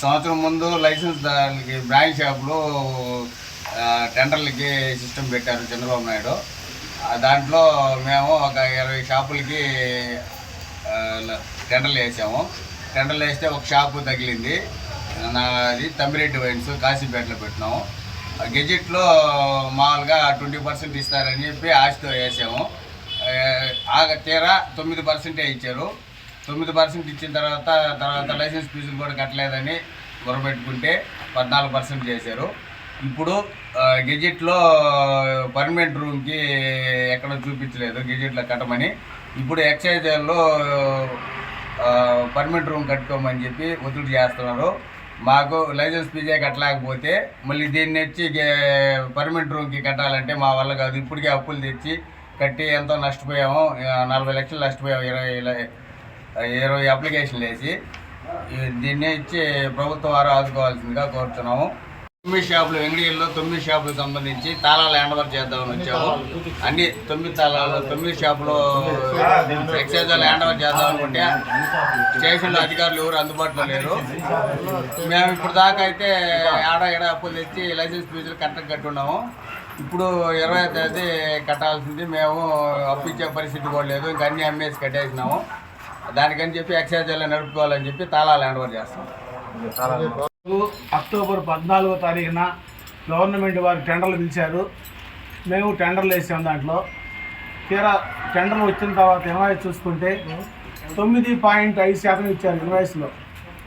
సంవత్సరం ముందు లైసెన్స్ దానికి బ్రాంచ్ షాపులు టెండర్లకి సిస్టమ్ పెట్టారు చంద్రబాబు నాయుడు. దాంట్లో మేము ఒక 20 షాపులకి టెండర్లు వేసాము. టెండర్లు వేస్తే ఒక షాపు తగిలింది. అది తమ్మిరెడ్డి వైన్స్ కాశీపేటలో పెట్టినాము. గెజిట్లో మామూలుగా 20% ఇస్తారని చెప్పి ఆశతో వేసాము. తీరా 9% ఇచ్చారు. 9% ఇచ్చిన తర్వాత లైసెన్స్ ఫీజులు కూడా కట్టలేదని మొరబెట్టుకుంటే 14% చేశారు. ఇప్పుడు గెజిట్లో పర్మనెంట్ రూమ్కి ఎక్కడ చూపించలేదు గెజిట్లో కట్టమని. ఇప్పుడు ఎక్సైజ్లో పర్మనెంట్ రూమ్ కట్టుకోమని చెప్పి ఒత్తిడి చేస్తున్నారు. మాకు లైసెన్స్ ఫీజే కట్టలేకపోతే మళ్ళీ దీన్ని వచ్చి పర్మనెంట్ రూమ్కి కట్టాలంటే మా వల్ల కాదు. ఇప్పటికే అప్పులు తెచ్చి కట్టి ఎంతో నష్టపోయాము. 40 లక్షలు నష్టపోయాము. 20 అప్లికేషన్లు వేసి దీన్ని ఇచ్చి ప్రభుత్వం వారు ఆదుకోవాల్సిందిగా కోరుతున్నాము. 9 షాపులు వెంగళీలో 9 షాపులకు సంబంధించి తాళాలు హ్యాండ్ఓవర్ చేద్దామని వచ్చాము. అన్ని 9 తాళాలు 9 షాపులు ఎక్సైజ్ హ్యాండ్ఓవర్ చేద్దాం అనుకుంటే స్టేషన్లో అధికారులు ఎవరు అందుబాటులో లేరు. మేము ఇప్పుడు దాకా అయితే ఏడా అప్పులు తెచ్చి లైసెన్స్ ఫీజులు కట్టున్నాము. ఇప్పుడు 20వ తేదీ కట్టాల్సింది. మేము అప్పు ఇచ్చే పరిస్థితి కూడా లేదు. ఇంకా అన్ని అమ్మేసి కట్టేసినాము. దానికని చెప్పి ఎక్సైజ్ నడుపుకోవాలని చెప్పి తాళాలు హ్యాండ్ఓవర్ చేస్తాం. అక్టోబర్ 14వ తారీఖున గవర్నమెంట్ వారు టెండర్లు పిలిచారు. మేము టెండర్లు వేసాము. దాంట్లో తీరా టెండర్లు వచ్చిన తర్వాత ఇన్వాయిస్ చూసుకుంటే 9.5% ఇచ్చారు ఇన్వాయిస్లో.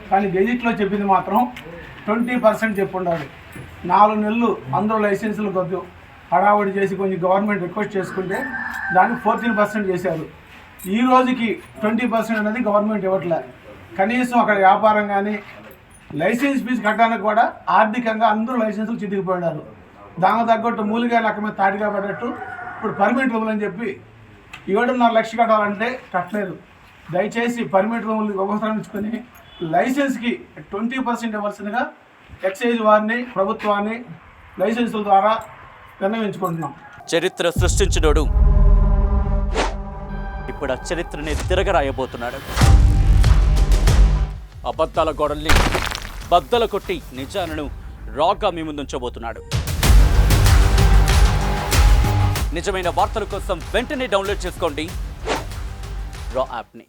కానీ గెజిట్లో చెప్పింది మాత్రం 20% చెప్పి ఉండాలి. 4 నెలలు అందరూ లైసెన్సులు కొద్ది హడావుడి చేసి కొంచెం గవర్నమెంట్ రిక్వెస్ట్ చేసుకుంటే దానికి 14% చేశారు. ఈ రోజుకి 20% అనేది గవర్నమెంట్ ఇవ్వట్లే. కనీసం అక్కడ వ్యాపారం కానీ లైసెన్స్ ఫీజు కట్టడానికి కూడా ఆర్థికంగా అందరూ లైసెన్సులు చితికిపోయినారు. దానికి తగ్గట్టు మూలిగా లెక్క మీద తాటిగా పడ్డట్టు ఇప్పుడు పర్మిట్ రూములు అని చెప్పి 7.5 లక్షలు కట్టాలంటే కట్టలేదు. దయచేసి పర్మిట్ రూములు ఉపసంహరించుకొని లైసెన్స్కి 20% ఇవ్వాల్సిందిగా ఎక్సైజ్ వారిని ప్రభుత్వాన్ని లైసెన్సుల ద్వారా విన్నవించుకుంటున్నాం. చరిత్ర సృష్టించినోడు ఇప్పుడు ఆ చరిత్రని తిరగరాయబోతున్నాడు. అబద్ధాల గోడల్ని బద్దలు కొట్టి నిజాలను రాగా మీ ముందుంచబోతున్నాడు. నిజమైన వార్తల కోసం వెంటనే డౌన్లోడ్ చేసుకోండి రా యాప్ని.